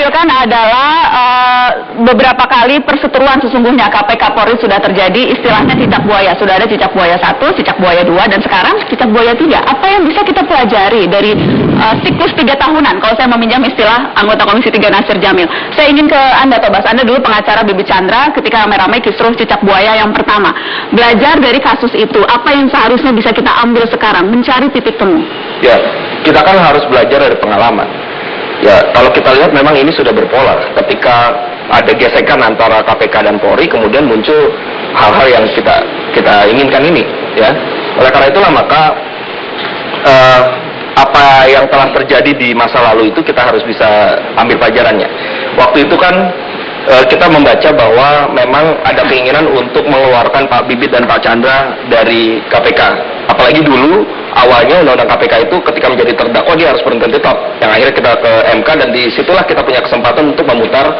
tampilkan adalah beberapa kali perseteruan sesungguhnya KPK Polri sudah terjadi, istilahnya cicak buaya. Sudah ada cicak buaya 1, cicak buaya 2, dan sekarang cicak buaya 3. Apa yang bisa kita pelajari dari siklus 3 tahunan? Kalau saya meminjam istilah anggota Komisi 3 Nasir Jamil. Saya ingin ke Anda, Tobas. Anda dulu pengacara Bibi Chandra ketika ramai-ramai kisruh cicak buaya yang pertama. Belajar dari kasus itu, apa yang seharusnya bisa kita ambil sekarang? Mencari titik temu. Ya, kita kan harus belajar dari pengalaman. Ya, kalau kita lihat memang ini sudah berpolar. Ketika ada gesekan antara KPK dan Polri, kemudian muncul hal-hal yang kita inginkan ini. Ya, oleh karena itulah maka apa yang telah terjadi di masa lalu itu kita harus bisa ambil pelajarannya. Waktu itu kan kita membaca bahwa memang ada keinginan untuk mengeluarkan Pak Bibit dan Pak Chandra dari KPK. Apalagi dulu awalnya undang-undang KPK itu ketika menjadi terdakwa dia harus berhenti tetap. Yang akhirnya kita ke MK dan disitulah kita punya kesempatan untuk memutar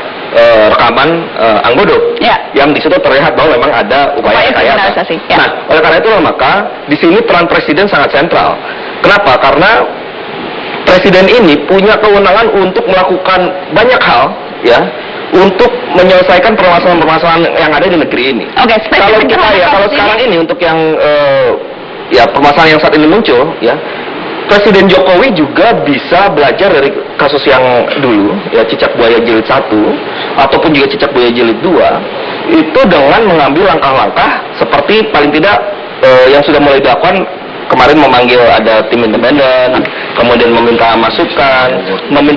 rekaman Anggodo. Ya. Yang disitu terlihat bahwa memang ada upaya rekayasa. Ya. Nah, oleh karena itulah maka di sini peran Presiden sangat sentral. Kenapa? Karena Presiden ini punya kewenangan untuk melakukan banyak hal, ya, untuk menyelesaikan permasalahan-permasalahan yang ada di negeri ini. Oke, kalau kita kalau sekarang ini untuk yang ya permasalahan yang saat ini muncul, ya, Presiden Jokowi juga bisa belajar dari kasus yang dulu, ya, cicak buaya jilid 1 ataupun juga cicak buaya jilid 2, itu dengan mengambil langkah-langkah seperti paling tidak yang sudah mulai dilakukan. Kemarin memanggil ada tim independen, kemudian meminta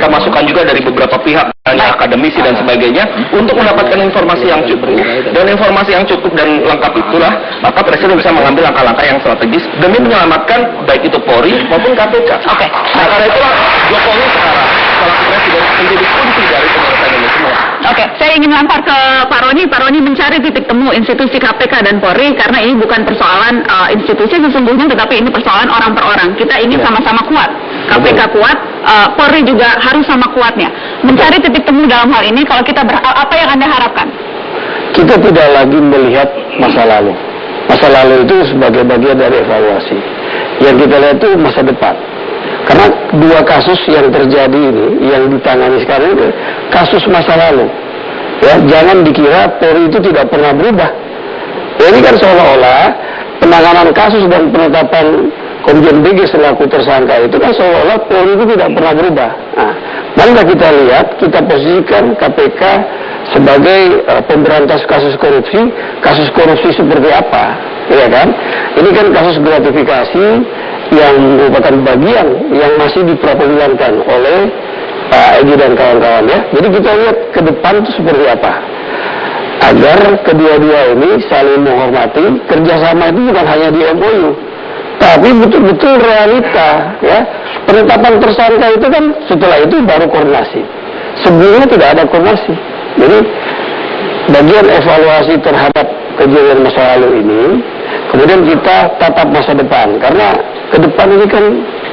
masukan juga dari beberapa pihak, akademisi dan sebagainya, untuk mendapatkan informasi yang cukup. Dan informasi yang cukup dan lengkap itulah, maka Presiden bisa mengambil langkah-langkah yang strategis demi menyelamatkan baik itu Polri maupun KPK. Oke. Nah, karena itulah Jokowi sekarang selaku Presiden menjadi kunci dari pemerintahan ini semua. Oke, saya ingin lempar ke Pak Roni. Pak Roni mencari titik temu institusi KPK dan Polri karena ini bukan persoalan institusi sesungguhnya, tetapi ini persoalan orang per orang. Kita ingin sama-sama kuat. KPK kuat, Polri juga harus sama kuatnya. Mencari titik temu dalam hal ini, kalau kita apa yang Anda harapkan? Kita tidak lagi melihat masa lalu. Masa lalu itu sebagai bagian dari evaluasi. Yang kita lihat itu masa depan. Karena 2 kasus yang terjadi ini, yang ditangani sekarang itu kasus masa lalu. Ya, jangan dikira Polri itu tidak pernah berubah. Ya, ini kan seolah-olah penanganan kasus dan penetapan Komjen BG selaku tersangka itu kan seolah-olah Polri itu tidak pernah berubah. Nah, marilah kita lihat, kita posisikan KPK sebagai pemberantas kasus korupsi seperti apa, ya kan? Ini kan kasus gratifikasi yang merupakan bagian yang masih diperapadilankan oleh Pak Egy dan kawan-kawan, ya. Jadi kita lihat ke depan itu seperti apa, agar kedua-dua ini saling menghormati. Kerjasama itu bukan hanya di MOU, tapi betul-betul realita, ya. Penetapan tersangka itu kan setelah itu baru koordinasi. Sebelumnya tidak ada koordinasi. Jadi bagian evaluasi terhadap kejadian masa lalu ini, kemudian kita tatap masa depan. Karena ke depan ini kan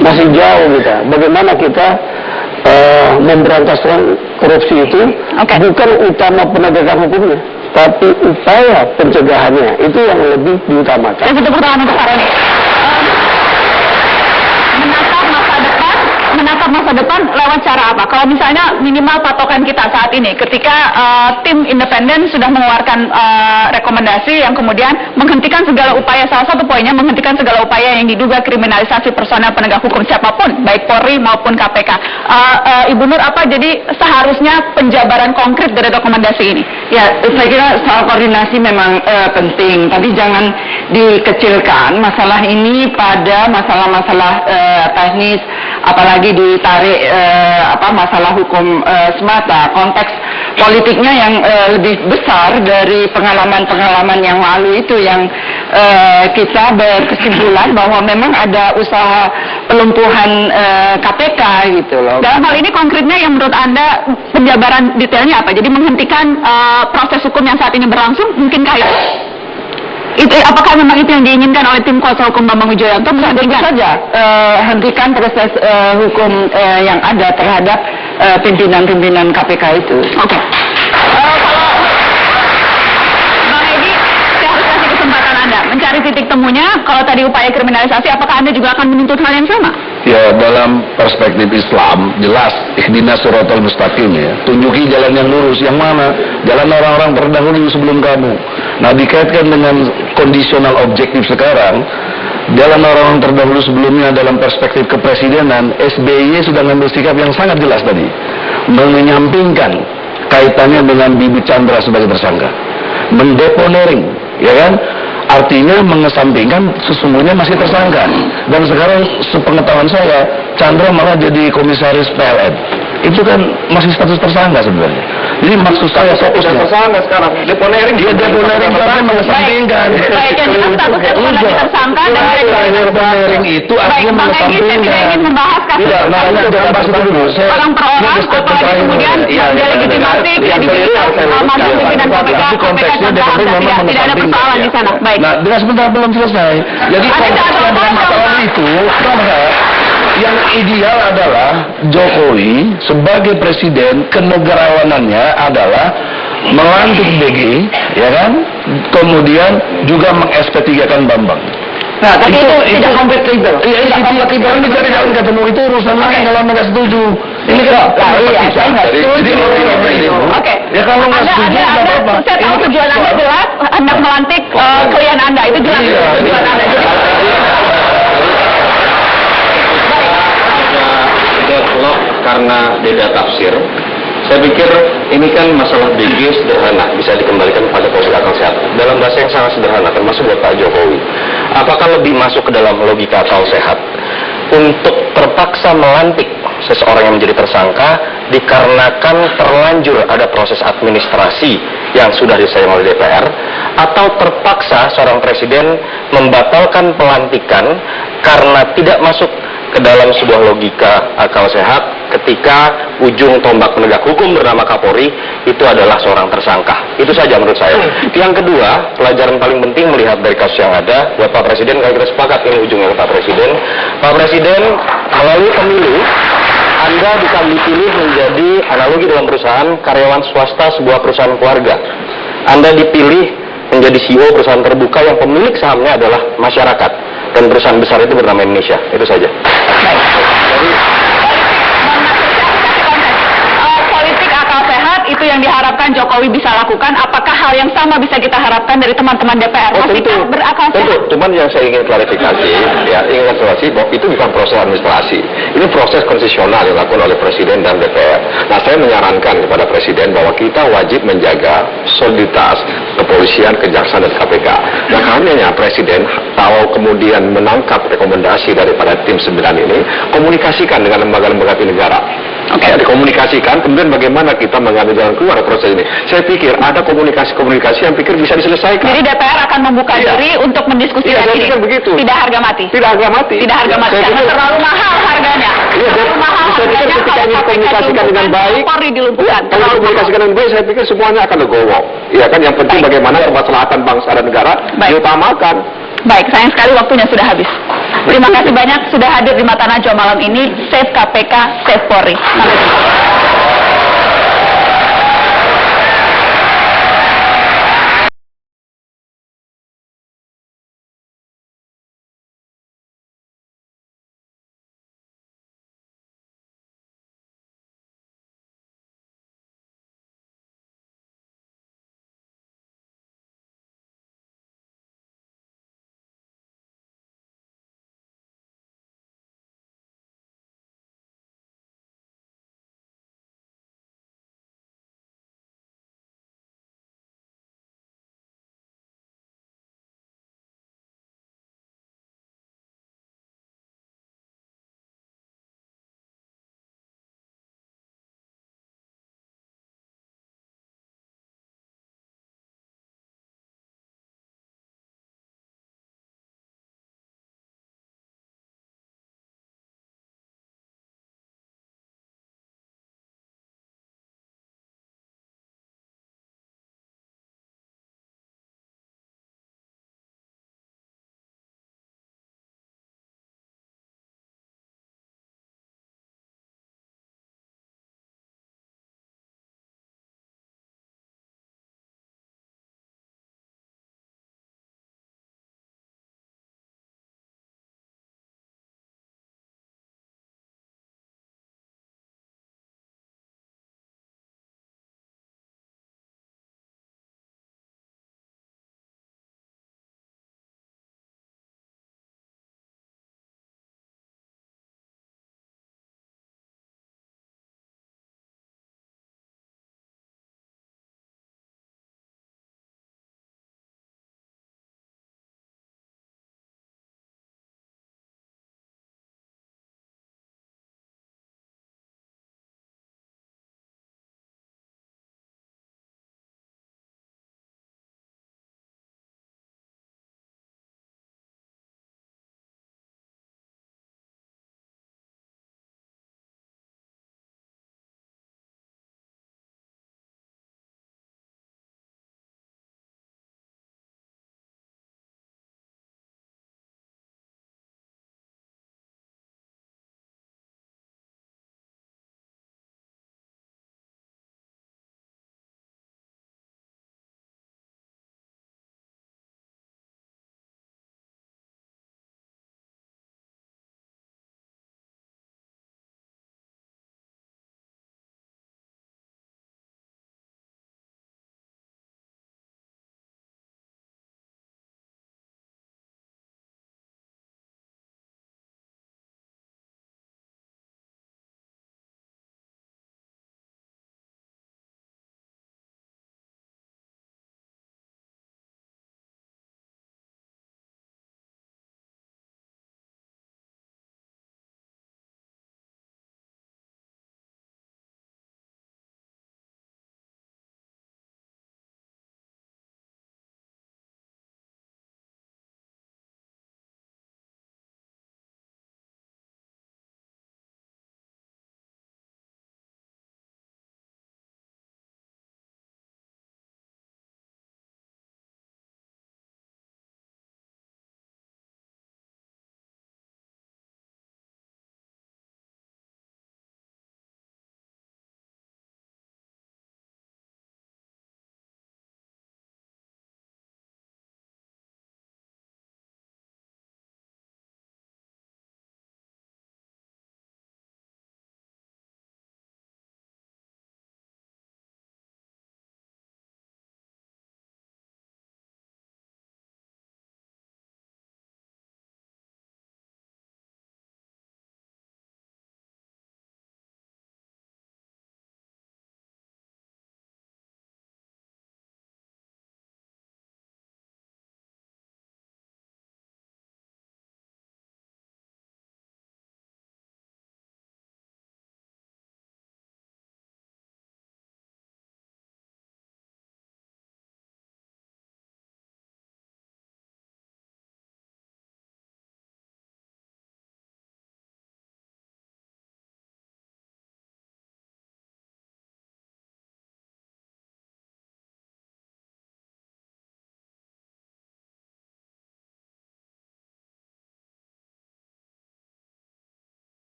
masih jauh kita. Bagaimana kita memberantas korupsi itu bukan utama penegakan hukumnya, tapi upaya pencegahannya itu yang lebih diutamakan. Satu pertanyaan untuk Pak Roni. Menatap masa depan lewat cara apa? Kalau misalnya minimal patokan kita saat ini, ketika tim independen sudah mengeluarkan rekomendasi yang kemudian menghentikan segala upaya, salah satu poinnya menghentikan segala upaya yang diduga kriminalisasi personel penegak hukum siapapun, baik Polri maupun KPK. Ibu Nur, apa jadi seharusnya penjabaran konkret dari rekomendasi ini? Ya, saya kira soal koordinasi memang penting, tapi jangan dikecilkan masalah ini pada masalah-masalah teknis, apalagi ditarik masalah hukum semata. Konteks politiknya yang lebih besar dari pengalaman-pengalaman yang lalu itu yang kita berkesimpulan bahwa memang ada usaha pelumpuhan KPK gitu loh. Dalam hal ini konkretnya yang menurut Anda penjabaran detailnya apa? Jadi menghentikan proses hukum yang saat ini berlangsung, mungkinkah itu apakah memang itu yang diinginkan oleh tim kuasa hukum Bambang Wijoyanto? Tentu saja hentikan proses hukum yang ada terhadap pimpinan-pimpinan KPK itu. Oke. Kalau Bang Egy, saya harus kasih kesempatan Anda mencari titik temunya? Kalau tadi upaya kriminalisasi, apakah Anda juga akan menuntut hal yang sama? Ya, dalam perspektif Islam jelas ihdinas siratal mustaqim, ya. Tunjuki jalan yang lurus. Yang mana? Jalan orang-orang terdahulu sebelum kamu. Nah, dikaitkan dengan kondisional objektif sekarang, jalan orang-orang terdahulu sebelumnya dalam perspektif kepresidenan, SBY sudah mengambil sikap yang sangat jelas tadi, menyampingkan kaitannya dengan Bibit Chandra sebagai tersangka, mendeponering, ya kan? Artinya mengesampingkan sesungguhnya masih tersangka. Dan sekarang sepengetahuan saya, Chandra malah jadi komisaris PLN. Itu kan masih status tersangka sebenarnya. Jadi maksud saya fokusnya tersangka sekarang. Deponering dia deponering tapi mengesampingkan. Baik, yang jelas statusnya bukan lagi tersangka dan deponering itu artinya Bang Egy, saya tidak mengesampingkan. ingin membahas kasus Tidak, makanya jangan bahas itu dulu. orang per orang, apalagi kemudian delegitimasi kredibilitas mantan pimpinan KPK, konteksnya tidak ada persoalan di sana. Baik. Nah, dengan sebentar belum selesai. Jadi konteksnya dengan masalah itu, yang ideal adalah Jokowi sebagai presiden, kenegarawanannya adalah melantik BG, ya kan? Kemudian juga meng-SP3-kan Bambang. Nah, tapi itu tidak kompatibel. Iya, itu kompatibel. Ini cari jalan ketemu itu urusan lain kalau nggak setuju. Ini kan saya nggak setuju. Oke. Ya kalau nggak setuju nggak apa-apa. Saya tahu tujuan Anda jelas, hendak melantik klien Anda, itu jelas tujuan Anda. Deadlock karena beda tafsir. Saya pikir ini kan masalah BG sederhana, bisa dikembalikan pada posisi akal sehat. Dalam bahasa yang sangat sederhana, termasuk buat Pak Jokowi. Apakah lebih masuk ke dalam logika akal sehat untuk terpaksa melantik seseorang yang menjadi tersangka dikarenakan terlanjur ada proses administrasi yang sudah diselesaikan oleh DPR, atau terpaksa seorang presiden membatalkan pelantikan karena tidak masuk ke dalam sebuah logika akal sehat ketika ujung tombak penegak hukum bernama Kapolri itu adalah seorang tersangka. Itu saja menurut saya. Yang kedua, pelajaran paling penting melihat dari kasus yang ada buat Pak Presiden, kalau kita sepakat ini ujungnya ke Pak Presiden. Pak Presiden, melalui pemilu Anda bisa dipilih menjadi analogi dalam perusahaan karyawan swasta sebuah perusahaan keluarga. Anda dipilih menjadi CEO perusahaan terbuka yang pemilik sahamnya adalah masyarakat, dan perusahaan besar itu bernama Indonesia. Itu saja. Baik. Jadi, politik akal sehat itu yang diharapkan Jokowi bisa lakukan. Apakah hal yang sama bisa kita harapkan dari teman-teman DPR? Masihkah berakal sehat? Tentu. Cuman yang saya ingin klarifikasi, bahwa itu bukan proses administrasi. Ini proses konstitusional yang dilakukan oleh Presiden dan DPR. Nah, saya menyarankan kepada Presiden bahwa kita wajib menjaga soliditas kepolisian, kejaksaan, dan KPK. Nah, karenanya Presiden tahu kemudian menangkap rekomendasi daripada tim 9 ini, komunikasikan dengan lembaga-lembaga negara. Ya, dikomunikasikan, kemudian bagaimana kita mengambil jalan keluar dari proses ini. Saya pikir ada komunikasi-komunikasi yang pikir bisa diselesaikan. Jadi DPR akan membuka diri untuk mendiskusikan saya ini. pikir begitu. Tidak harga mati. Tidak harga mati. Tidak harga mati. Saya Karena pikir- terlalu mahal harganya. Iya, Terlalu mahal saya pikir harganya ketika kalau ini KPK komunikasikan dengan baik, Polri dilumpuhkan. kalau Terlalu mahal. dikomunikasikan dengan baik, saya pikir semuanya akan legowo. Iya kan, yang penting Baik. bagaimana kemaslahatan bangsa dan negara Baik. diutamakan. Baik, sayang sekali waktunya sudah habis. Terima kasih banyak sudah hadir di Mata Najwa malam ini. Save KPK, Save Polri. Sampai jumpa.